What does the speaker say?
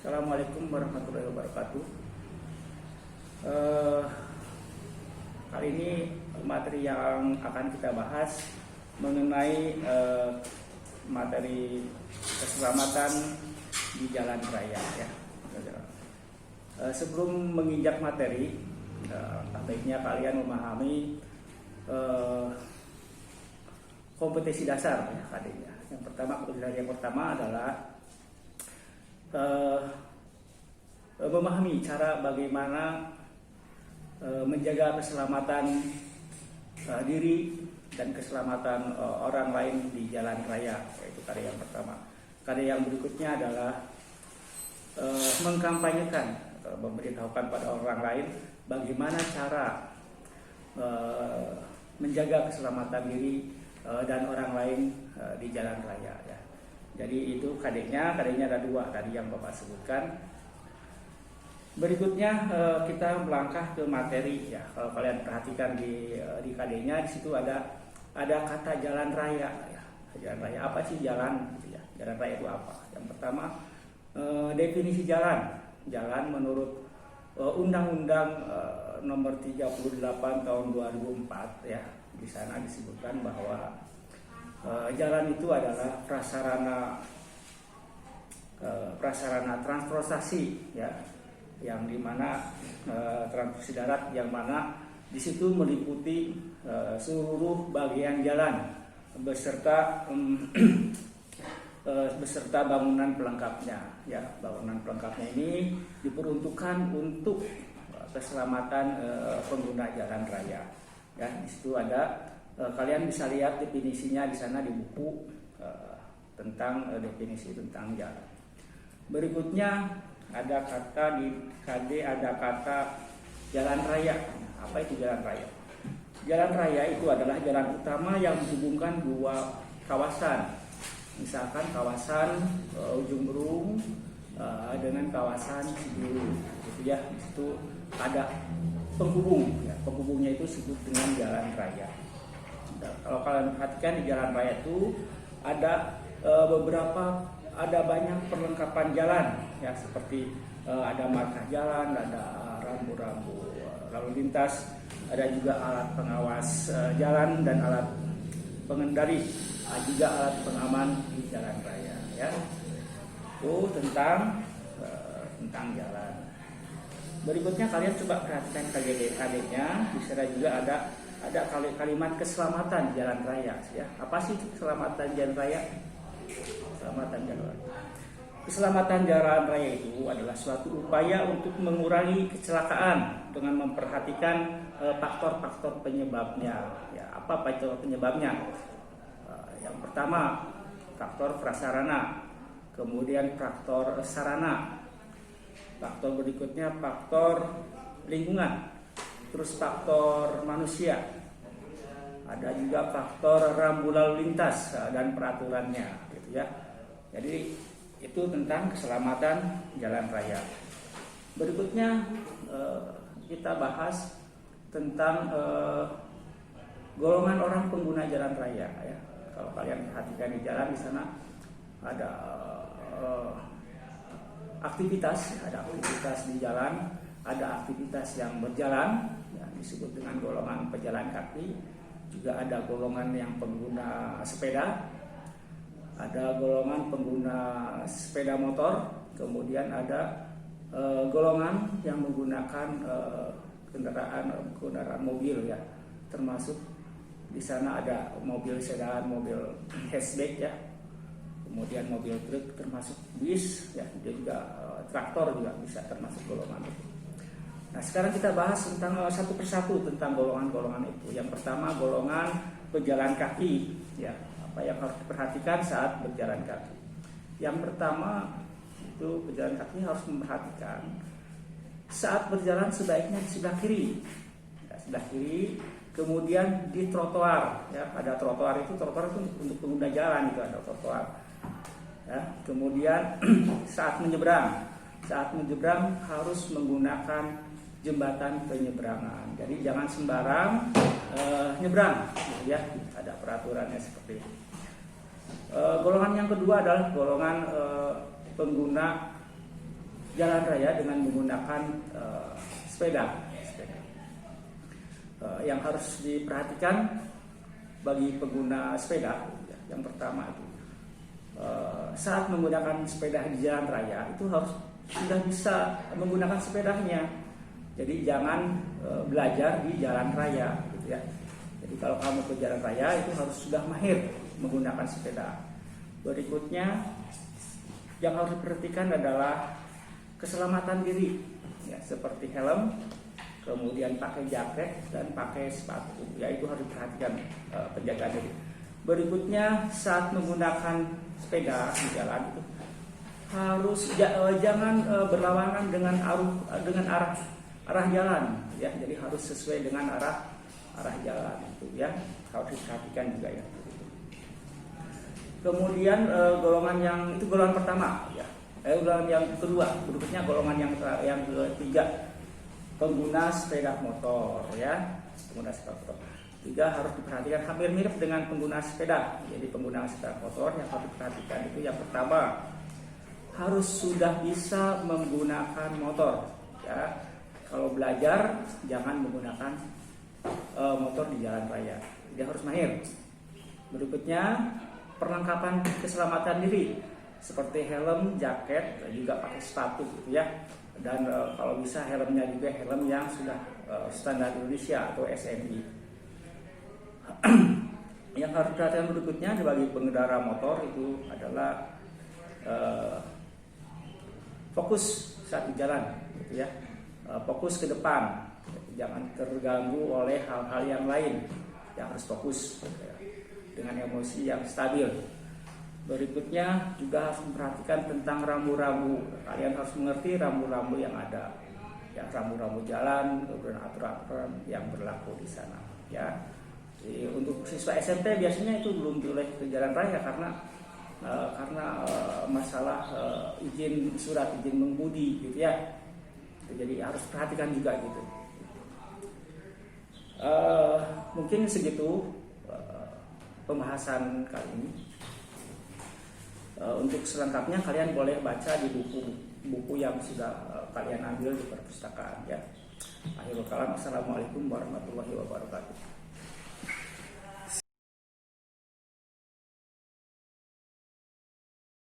Assalamualaikum warahmatullahi wabarakatuh. Eh, Kali ini materi yang akan kita bahas mengenai materi keselamatan di jalan raya ya. Sebelum menginjak materi, baiknya kalian memahami kompetensi dasar ya KD-nya. Yang pertama adalah memahami cara bagaimana menjaga keselamatan diri dan keselamatan orang lain di jalan raya, yaitu KD yang pertama. KD yang berikutnya adalah mengkampanyekan atau memberitahukan pada orang lain bagaimana cara menjaga keselamatan diri dan orang lain di jalan raya ya. Jadi itu KD-nya ada dua tadi yang Bapak sebutkan. Berikutnya kita melangkah ke materi ya. Kalau kalian perhatikan di KD-nya di situ ada kata jalan raya ya. Jalan raya apa sih jalan gitu ya. Jalan raya itu apa? Yang pertama definisi jalan. Jalan menurut Undang-Undang nomor 38 tahun 2004 ya. Di sana disebutkan bahwa jalan itu adalah prasarana transportasi ya, yang dimana transportasi darat yang mana di situ meliputi seluruh bagian jalan beserta bangunan pelengkapnya ya. Bangunan pelengkapnya ini diperuntukkan untuk keselamatan pengguna jalan raya ya. Di situ ada kalian bisa lihat definisinya di sana di buku tentang definisi tentang jalan. Berikutnya ada kata di KD, ada kata jalan raya. Apa itu jalan raya? Jalan raya itu adalah jalan utama yang menghubungkan dua kawasan. Misalkan kawasan Ujung Berung dengan kawasan Cibiru, gitu ya. Di situ ada penghubung. Ya. Penghubungnya itu disebut dengan jalan raya. Kalau kalian perhatikan di jalan raya itu ada banyak perlengkapan jalan ya, seperti ada markah jalan, ada rambu-rambu lalu lintas, ada juga alat pengawas jalan dan alat pengendali, juga alat pengaman di jalan raya ya. Itu tentang jalan. Berikutnya kalian coba perhatikan KD-nya, di sana juga ada kalimat keselamatan jalan raya ya. Apa sih keselamatan jalan raya? Keselamatan jalan raya itu adalah suatu upaya untuk mengurangi kecelakaan dengan memperhatikan faktor-faktor penyebabnya ya. Apa faktor penyebabnya? Yang pertama faktor prasarana, kemudian faktor sarana, faktor berikutnya faktor lingkungan, terus faktor manusia, ada juga faktor rambu lalu lintas dan peraturannya gitu ya. Jadi itu tentang keselamatan jalan raya. Berikutnya kita bahas tentang golongan orang pengguna jalan raya ya. Kalau kalian perhatikan di jalan di sana ada aktivitas di jalan, ada aktivitas yang berjalan ya, disebut dengan golongan pejalan kaki, juga ada golongan yang pengguna sepeda, ada golongan pengguna sepeda motor, kemudian ada golongan yang menggunakan kendaraan mobil ya, termasuk di sana ada mobil sedan, mobil hatchback ya, kemudian mobil truk, termasuk bis ya, dia juga traktor juga bisa termasuk golongan itu. Nah sekarang kita bahas tentang satu persatu tentang golongan-golongan itu. Yang pertama golongan pejalan kaki ya, apa yang harus diperhatikan saat berjalan kaki. Yang pertama itu pejalan kaki harus memperhatikan saat berjalan sebaiknya di sebelah kiri ya, sebelah kiri, kemudian di trotoar ya, ada trotoar itu untuk pengguna jalan, itu ada trotoar ya. Kemudian saat menyeberang harus menggunakan jembatan penyeberangan. Jadi jangan sembarang nyebrang gitu ya, ada peraturannya seperti itu. Golongan yang kedua adalah golongan pengguna jalan raya dengan menggunakan sepeda. Yang harus diperhatikan bagi pengguna sepeda, yang pertama itu saat menggunakan sepeda di jalan raya itu harus sudah bisa menggunakan sepedanya. Jadi jangan belajar di jalan raya, gitu ya. Jadi kalau kamu ke jalan raya itu harus sudah mahir menggunakan sepeda. Berikutnya yang harus diperhatikan adalah keselamatan diri, ya, seperti helm, kemudian pakai jaket dan pakai sepatu, ya itu harus diperhatikan penjagaan diri. Berikutnya saat menggunakan sepeda di jalan itu harus jangan berlawanan dengan arah jalan, ya. Jadi harus sesuai dengan arah jalan itu, ya, harus diperhatikan juga, ya. Kemudian golongan pertama, ya. Golongan yang kedua, berikutnya golongan yang ketiga, pengguna sepeda motor, ya. Pengguna sepeda motor. Tiga harus diperhatikan, hampir mirip dengan pengguna sepeda. Jadi pengguna sepeda motor yang harus diperhatikan itu yang pertama harus sudah bisa menggunakan motor, ya. Kalau belajar jangan menggunakan motor di jalan raya, dia harus mahir. Berikutnya perlengkapan keselamatan diri seperti helm, jaket, juga pakai sepatu, gitu ya. Dan kalau bisa helmnya juga helm yang sudah standar Indonesia atau SNI. Yang harus diperhatikan berikutnya bagi pengendara motor itu adalah fokus saat di jalan, gitu ya. Fokus ke depan, jangan terganggu oleh hal-hal yang lain, yang harus fokus, gitu ya, dengan emosi yang stabil. Berikutnya juga harus memperhatikan tentang rambu-rambu. Kalian harus mengerti rambu-rambu yang ada, ya, rambu-rambu jalan dan aturan-aturan yang berlaku di sana, ya. Jadi, untuk siswa SMP biasanya itu belum boleh ke jalan raya karena masalah surat izin mengemudi, gitu ya. Jadi harus perhatikan juga, gitu. Mungkin segitu pembahasan kali ini. Untuk selengkapnya kalian boleh baca di buku yang sudah kalian ambil di perpustakaan, ya. Akhirul kalam, assalamualaikum warahmatullahi wabarakatuh.